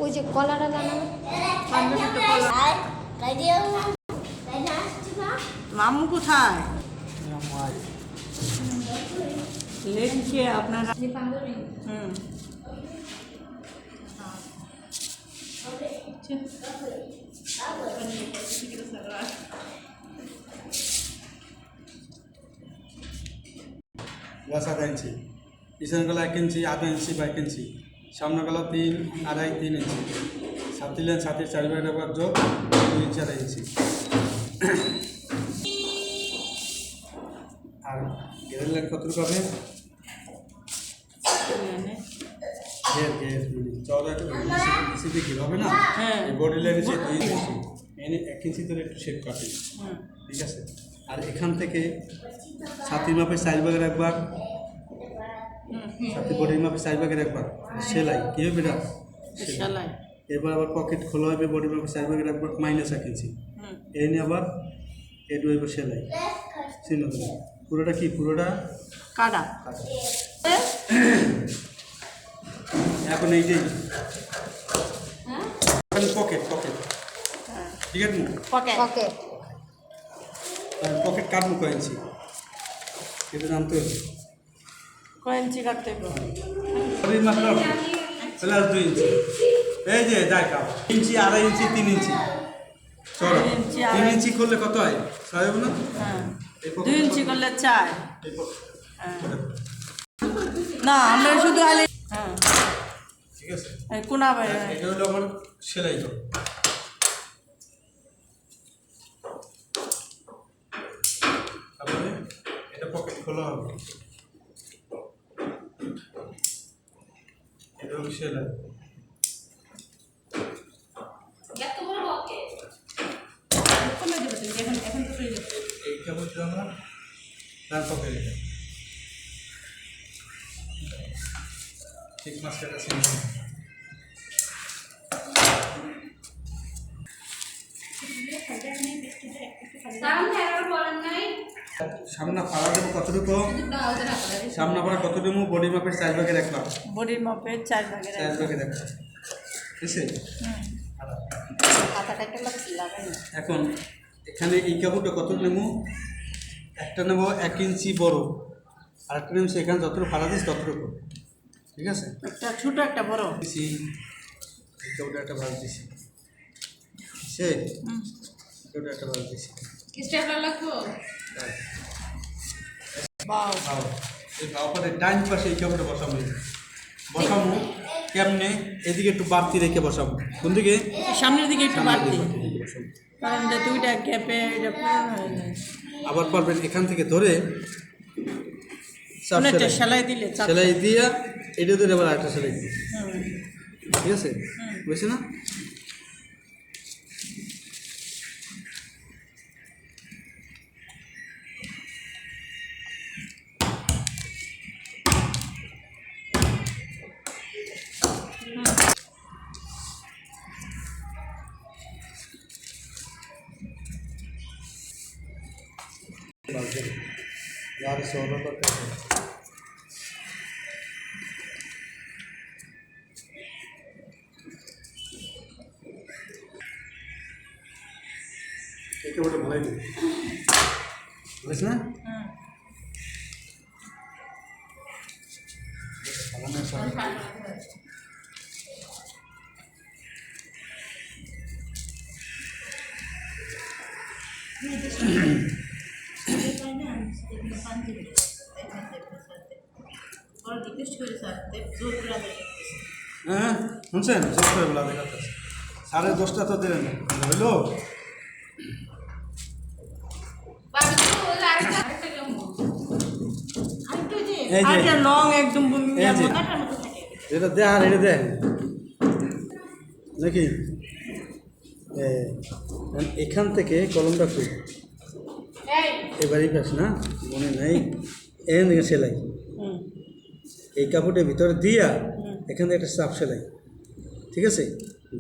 ওই যে কলাটা লাগানো মামু কোথায় লেনকে আপনারা গ্লাস আধা ইঞ্চি, পিছনের গলা 1 ইঞ্চি, আধা ইঞ্চি বা 1 ইঞ্চি, সামনের গলা 3, 2.5, 3 ইঞ্চি, ছাতি লেন ছাতির 4 ভাগের একবার যোগ 2 ইঞ্চি 2.5 ইঞ্চি। আর ঘেরের লেন কতটুকু হবে? সিধে ঘির হবে না, এই বডি লাইন হচ্ছে 2 ইঞ্চি, এনে 1 ইঞ্চি ধরে একটু শেপ কাটে, ঠিক আছে। আর এখান থেকে ছাতির মাপে 4 ভাগের একবার, ছাতি বডির মাপে 4 ভাগের একবার সেলাই কি হবে এটা সেলাই। এবার আবার পকেট খোলা হবে বডির মাপে 4 ভাগের একবার -1 ইঞ্চি, এই নিয়ে আবার এটু হইব সেলাই চিহ্ন দেবে। পুরোটা কি পুরোটা কাটা এখন এই যে পকেট পকেট ঠিক আছে পকেট পকেট পকেট কাটবো কয় ইঞ্চি এটা জানতে হবে। কয় ইঞ্চি কাটতে হবে? বডির মাপটা প্লাস 2 ইঞ্চি, এই যে যাই কাপ ইঞ্চি 2.5 ইঞ্চি 3 ইঞ্চি চলো 3 ইঞ্চি করলে কত হয় 6 হবে না? হ্যাঁ 2 ইঞ্চি করলে 4। না আমরা শুধু আলে হ্যাঁ ঠিক আছে কোনা ভাই এটা হলো আমার সেলাই তো তারপরে এটা পকেট খোলা হবে, এটা হলো সেলাই এই কেবলটা আমরা তার পকেট এটা ঠিক মাস্টার আছে সামনে ফাড়া দেবো কতটুকু, সামনে ফাড়া কতটুকু বডি মাপের 4 ভাগের একবার, বডির মাপে 4 ভাগের 4 ভাগের একবার, ঠিক আছে। এখন এখানে এই কাপড়টা কত নেবো, একটা নেবো 1 ইঞ্চি বড়, আর একটা নেবো এখানে যতটুকু ফাড়া দিস ততটুকু, ঠিক আছে। একটা ছোট একটা বড় দিছি এই কাপড়টা একটা ভাজ দিছি, সে কাপড়টা একটা ভাজ দিছি বাও ভাও এই ভাও পরে ডাইন পাশে এই কাপড়টা বসাবো, বসাবো কেমনে এদিকে একটু বাড়তি রেখে বসাবো, কোন দিকে সামনের দিকে একটু বাড়তি, বসাবো। কারণ এটা দুইটা গ্যাপে এটা পূরণ হয়ে যায়। আবার পারবেন এখান থেকে ধরে চাপ একটা সেলাই দিলে সেলাই দিয়া এটা ধরে আবার আরেকটা সেলাই দিই, ঠিক আছে বুঝছি না। यार 16 पर একে ওটা ভালোই দেবে বুঝছ না হ্যাঁ শুনছেন জোর করে বলা দেখাচ্ছে 10:30 তো দিলেন হইলো লং একদম যেটা দেয় আর এটা দেয় নাকি এখান থেকে কলমটা খুব এবারই পাস না মনে নাই এখান থেকে সেলাই এই কাপড়ের ভিতরে দিয়া এখান থেকে একটা চাপ সেলাই, ঠিক আছে।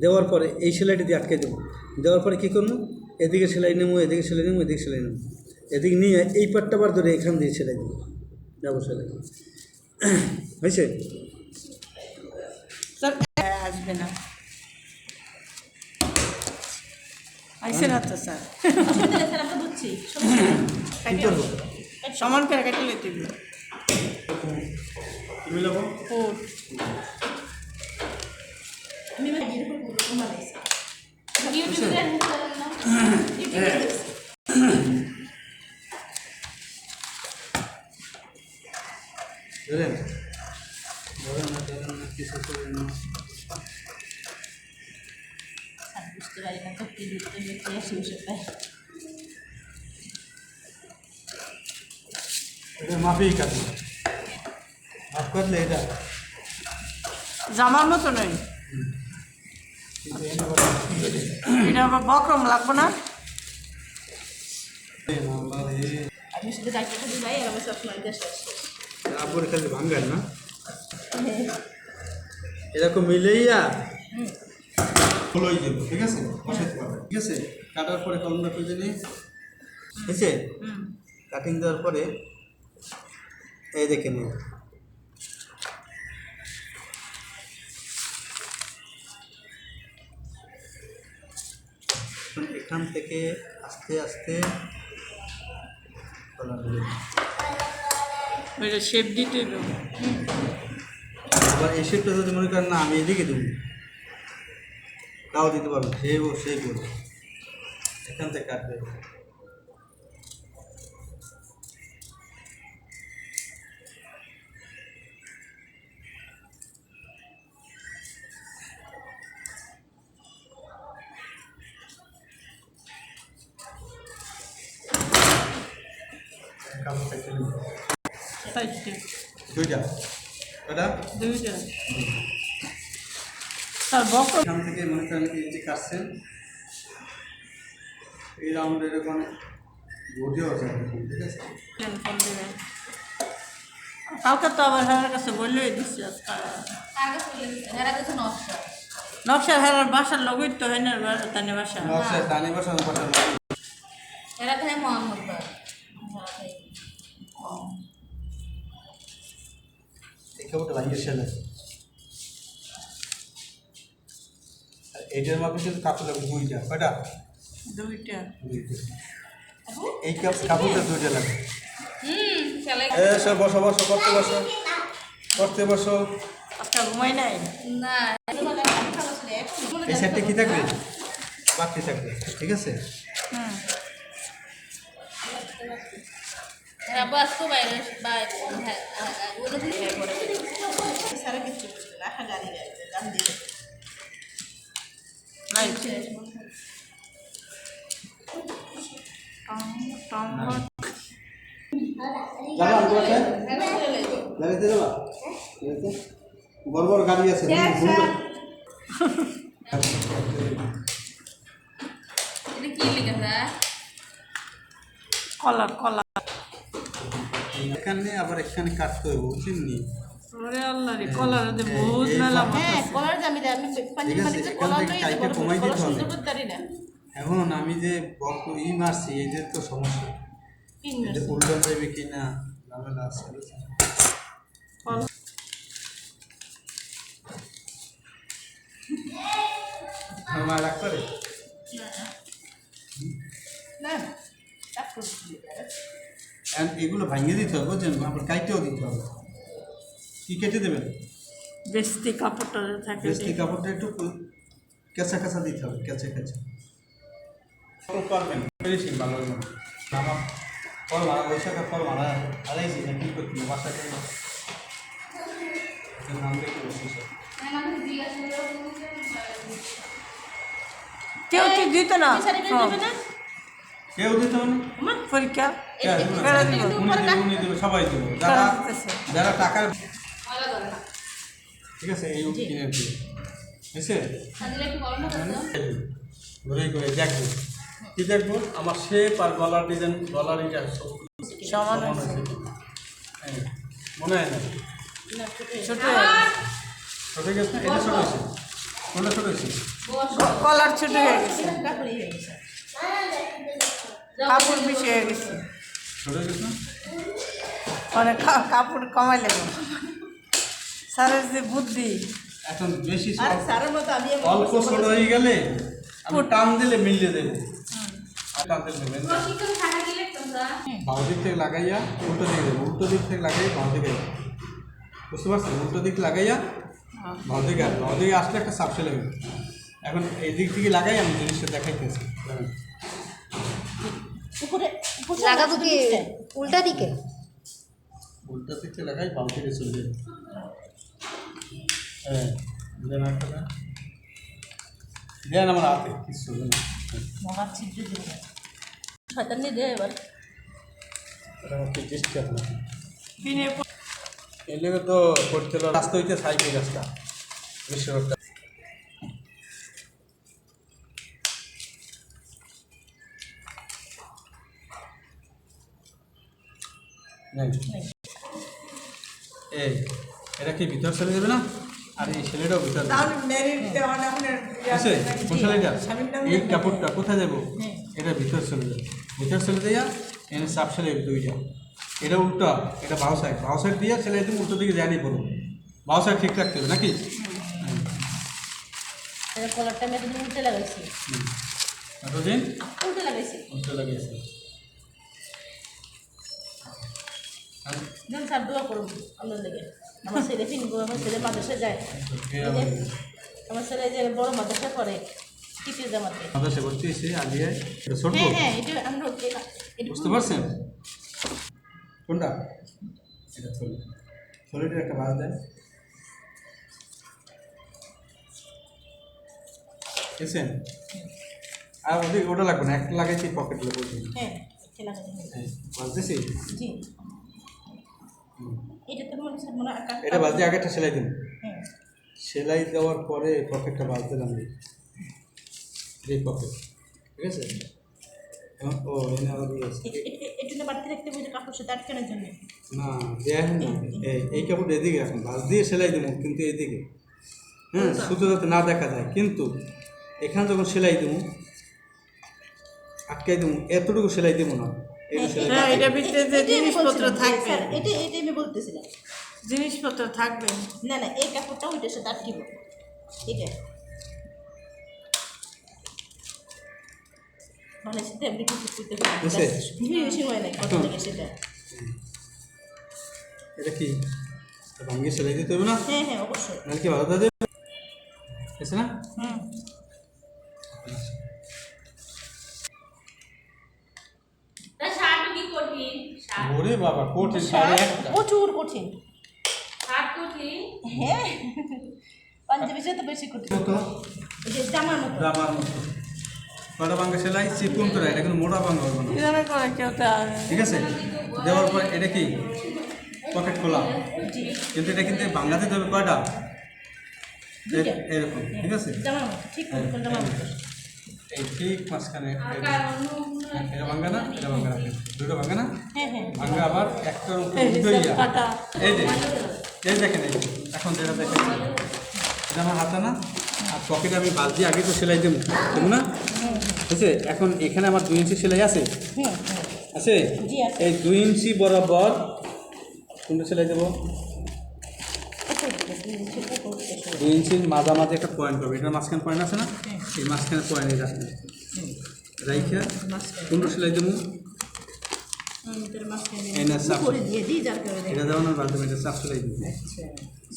দেওয়ার পরে এই সেলাইটা দিয়ে আটকে দেবো, দেওয়ার পরে কী করবো এদিকে সেলাই নেবো, এদিকে সেলাই নেবো, এদিকে সেলাই নেবো, এদিকে নিয়ে এই পাটটা বার ধরে এখান দিয়ে সেলাই দেবো, যাবো সেলাই হয়েছে। আসবে না আইসে না তো স্যার কি করবো সমান করে কেটে লইতে হবে কি মিলাবো ফুট ধরেন ধরেন না কিছু করে না বুঝতে পারি না তো কি দিতে হচ্ছে শিবসেটা এটা মাপেই কাটবে মাপ করলে এটা জামার মতো নয় কিন্তু এনে বলে এটা আবার বক্রম লাগবে না আপনি শুধু ডাক্তারটা দিই ভাই আর আমি সবসময় দেশ আপরে খালি ভাঙ্গার না এরকম মিলেইয়া হলোই যাবে ঠিক আছে বসাইতে পারবে ঠিক আছে কাটার পরে কলমটা খুঁজে নিই হয়েছে কাটিং দেওয়ার পরে এই দেখে নিন এখান থেকে আস্তে আস্তে কলার দিতে হবে। ওইটা শেপ দিতে হবে আবার এই শেপটা যদি মনে করেন না আমি এদিকে দেবো তাও দিতে পারবো সেই করবে এখান থেকে কাটবে সাইডে দুইটা ওটা দুইটা স্যার বক্রম এখান থেকে মনে করেন এই যে কাটছেন এই রাউন্ড এরকম বডিও আছে ঠিক আছে ফোন দেবেন কালকে তো আবার হেরার কাছে বললেই দিচ্ছি আগে চলে এরা কিছু নষ্ট নকশার হেরার বাসার লগই তো হয় না তানে বাসা নকশা দানি বসানো বসানো এরা তো হয় মোহাম্মদ ভাই এই কাপড়টা লাগিয়ে সেলে আর এইটার মাপে কিন্তু কাপড় লাগবে দুইটা কয়টা দুইটা এই কাপড়টা দুইটা লাগবে সেলাই এসে বসো বসো করতে বসো করতে বসো আজকাল ঘুমাই নাই না এই সাইডটা কি থাকবে বাকি থাকবে ঠিক আছে হুম এরা বাস তো বাইরে বাই হ্যাঁ ওগুলো থেকে করে সারা কিছু রাখা গাড়ি দাম দিয়ে নাই টম যাবা লাগাইতে যাবা বড় বড় গাড়ি আছে এটা কি লিখা কলা কলা এখানে আবার এখানে কাটতে হবে বুঝছেন নি ওরে আল্লাহ রে কলার মধ্যে বহুত মেলা হ্যাঁ কলার জামি দে আমি পানি ঠিক আছে, পানি এখান কলার থেকে লই কাইটা কমাই দিতে হবে। সুন্দর করতে পারি না এখন আমি যে বক মারছি এদের তো সমস্যা পিন এটা উল্টো যাবে কিনা ঝামেলা আছে মা রাখ করে না তারপর And এগুলো ভাঙিয়ে দিতে হবে বুঝছেন আবার কাইটেও দিতে হবে কি কেটে দেবেন বেস্তি কাপড়টা থাকে বেস্তি কাপড়টা একটু কেঁচা কেঁচা দিতে হবে কেঁচা কেঁচা পারবেন ফিনিশিং ভালো হবে আমার ফল মারা বৈশাখের ফল মারা হারাইছি না কী করতে বাসাতে নাম দেখে বসে কেউ তো দিত না কেউ দিতে হবে না পরীক্ষা উনি দেবে সবাই দেবে যারা যারা টাকা ময়লা ধরে না ঠিক আছে এই কিনে দিবে বুঝছে তাহলে কি বলো না ঘুরে ঘুরে দেখবো কি দেখবো আমার শেপ আর গলার ডিজাইন গলার এটা সব সমান সমান হয়েছে। আছে। হ্যাঁ, মনে হয় না ছোট ছোট গেছে না এটা ছোট হয়েছে কোনটা ছোট হয়েছে কলার ছোট হয়ে গেছে কাপড়ই হয়ে গেছে কাপড় বেশি হয়ে গেছে ছোট হয়ে গেছে না মানে কাপড় কমাই লাগবে স্যারের যে বুদ্ধি এখন বেশি স্যারের মতো আমি অল্প ছোট হয়ে গেলে আমি টান দিলে মিলিয়ে দেবো টানতে নেবেন প্রশিক্ষণ থাকা গেলে তোমরা বাঁ দিক থেকে লাগাইয়া উল্টো দিকে দেবেন, উল্টো দিক থেকে লাগাই বাঁ দিকে যাবে। বুঝতে পারছেন? উল্টো দিক লাগাইয়া বাঁ দিকে আসবে, বাঁ দিকে আসলে একটা সাপ সেলাই হবে। এখন এই দিক থেকে লাগাই আমি জিনিসটা দেখাইতেছি। উপরে লাগাবো কি উল্টা দিকে? উল্টো দিক থেকে লাগাই বাঁ দিকে চলে যাবে। হ্যাঁ দেন একটা দেন আমার হাতে কিছু চলবে না। মহা ছিদ্র দিবে শয়তান নিয়ে দেয় এবার এটা হচ্ছে ডিস্টার্ব না পিনে এলে তো করতে হলো রাস্তা হইতে সাইকেল রাস্তা বিশ্ব রোডটা এই এটা কি ভিতর চলে যাবে না? আর এই ছেলেটাও ভিতর তাহলে মেরিট দেওয়া না হলে আছে কোন ছেলেটা এই কাপড়টা কোথায় যাবো? এটা ভিতর চলে যাবে, ভিতর চলে যাইয়া এনে সাপ সেলাই দুইটা। এটা উল্টা, এটা বাউ সাইড দিয়ে সেলাই তুমি উল্টো দিকে যায়নি বলুন, বাউ সাইড ঠিক রাখতে হবে নাকি? এটা কলারটা আমি একদম উল্টে লাগাইছি এতদিন উল্টে লাগাইছি উল্টো লাগিয়েছে। যেমন স্যার দোয়া করুন আল্লাহ লেগে আমার ছেলে ফিনবো, আমার ছেলে মাদ্রাসা যায়, আমার ছেলে যে বড় মাদ্রাসা করে তৃতীয় জামাতে। মাদ্রাসা ভর্তি হয়েছে আলিয়ায়, এটা ছোট হ্যাঁ হ্যাঁ এটা আমরা এটা বুঝতে পারছেন কোনটা? এটা থলিটার একটা বাস দেয় বুঝছেন? আর ওদিকে ওটা লাগবে না, একটা লাগাইছি পকেট লোক হ্যাঁ খেলা করে বাজতেছি। জি এটা তো মনে হয় এটা বাজতে আগেরটা সেলাই দিন, হ্যাঁ সেলাই দেওয়ার পরে পকেটটা বাজ দিলাম এই পকেট, ঠিক আছে? ও এনে আবার এটা বাড়তে রাখতে বলছে কাপড় সাথে আটকানোর জন্য না দেখেন না, এই কাপড় এদিকে এখন বাজ দিয়ে সেলাই দেবো, কিন্তু এদিকে হ্যাঁ শুধু যাতে না দেখা যায়। কিন্তু এখানে যখন সেলাই দেবো আটকাই দেবো, এতটুকু সেলাই দেবো না, এই সেলাই হ্যাঁ এটা ভিতরে যে জিনিসপত্র থাকবে, এটা আমি বলতেছিলাম জিনিসপত্র থাকবে। না না এই কাপড়টা ওইটার সাথে আটকিব এটা মানে সেটা এমনি কিছু করতে বুঝছে? সময় নাই কত থেকে সেটা এটা কি ভাঙ্গিয়ে সেলাই দিতে হবে না? হ্যাঁ হ্যাঁ অবশ্যই নাহলে কি ভালো থাকে আছে না? হুম ওরে বাবা কঠিন সাড়ে একটা প্রচুর কঠিন কঠিন হ্যাঁ পাঞ্জাবি তো বেশি কঠিন তো এই যে জামার মতো জামার মতো কটা ভাঙ্গা সেলাই চিকুন করে, এটা কিন্তু মোটা ভাঙ্গা হবে না, এভাবে করে কেউ তো ঠিক আছে? দেওয়ার পর এটা কি পকেট খোলা, কিন্তু এটা কিন্তু ভাঙ্গাতে দেবে কয়টা এরকম, ঠিক আছে? জামার মতো ঠিক কোন জামার মতো এই ঠিক মাঝখানে এটা ভাঙ্গা না, এটা ভাঙ্গা রাখে দুটো ভাঙ্গা না, হ্যাঁ হ্যাঁ ভাঙ্গা আবার একটার উপরে উল্টোইয়া কাটা এই যে এই দেখেন এই যে, এখন যেটা দেখেন এটা আমার হাতে না, আর পকেটে আমি বাদ দিয়ে আগে তো সেলাই দেবো দেবো না, ঠিক আছে? এখন এখানে আমার 2 ইঞ্চি সেলাই আছে, হুম আছে জি আছে এই 2 ইঞ্চি বরাবর কোনটা সেলাই দেবো? 2 ইঞ্চির মাঝামাঝি একটা পয়েন্ট পাবে, এটার মাঝখানে পয়েন্ট আছে না, এই মাঝখানে পয়েন্ট রাখবে রাইখা কোনটা সেলাই দেবো? এই না সাপ করে দিয়ে দিই যার কারণে এটা দেওয়ানোর মাধ্যমে এটা সাপ সেলাই দেবো,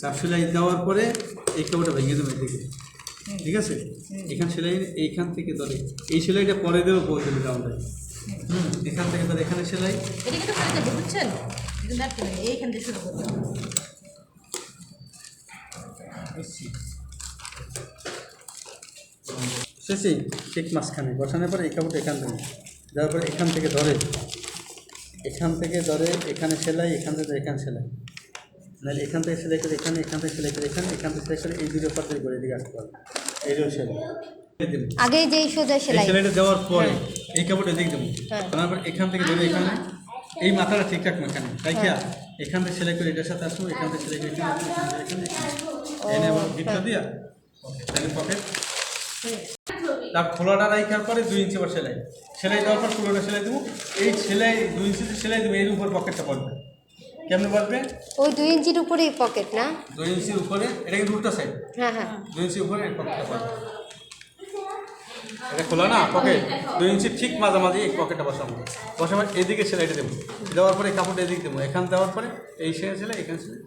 সাপ সেলাই দেওয়ার পরে এই কাপড়টা ভেঙে দেবে এদিকে, ঠিক আছে? এখান সেলাই এইখান থেকে ধরে এই সেলাইটা পরে দেবো বলে দেবে ডাউনটা, এখান থেকে ধরে এখানে সেলাই এটা কিন্তু করে দেবো বুঝছেন কিন্তু দেখতে নেই এইখান থেকে শুরু করতে হবে শেষেই ঠিক মাঝখানে বসানোর পরে এই কাপড়টা এখান থেকে দেওয়ার পরে এখান থেকে ধরে এখানে সেলাই, এখান থেকে এখানে সেলাই, নাহলে এখান থেকে সেলাই করে এখানে, এখান থেকে সেলাই করে এখানে, এখান থেকে সেলাই করে এই দুটো পাত্রে করে এদিকে আসতে পারবে, এইটাও সেলাই আগে যেই সোজা এই সেলাই সেলাইটা দেওয়ার পরে এই কাপড়টা এদিকে দেবো, হ্যাঁ। তারপর এখান থেকে ধরে এখানে এই মাথাটা ঠিক রাখবো এখানে, তাই কি এখান থেকে সেলাই করে এটার সাথে আসবো, এখান থেকে সেলাই করে এখানে আসবো, এখানে এনে আবার গিটটা দিয়া তাহলে পকেট তার খোলাটা রাখার পরে 2 ইঞ্চি আবার সেলাই দেওয়ার পর পুরোটা সেলাই দেবো, এই সেলাই 2 ইঞ্চিতে সেলাই দেবো, এর উপর পকেটটা পড়বে, কেমনে পড়বে? ওই 2 ইঞ্চির উপরেই পকেট না? 2 ইঞ্চির উপরে, এটা কিন্তু উল্টা সাইড, হ্যাঁ হ্যাঁ 2 ইঞ্চি উপরে এই পকেটটা পড়বে, এটা খোলা না পকেট 2 ইঞ্চি ঠিক মাঝামাঝি এই পকেটটা বসাবো, বসাবার এদিকে সেলাইটা দেবো, দেওয়ার পরে কাপড়টা এদিকে দেবো, এখান দেওয়ার পরে এই সেলাই এখানে সেলাই।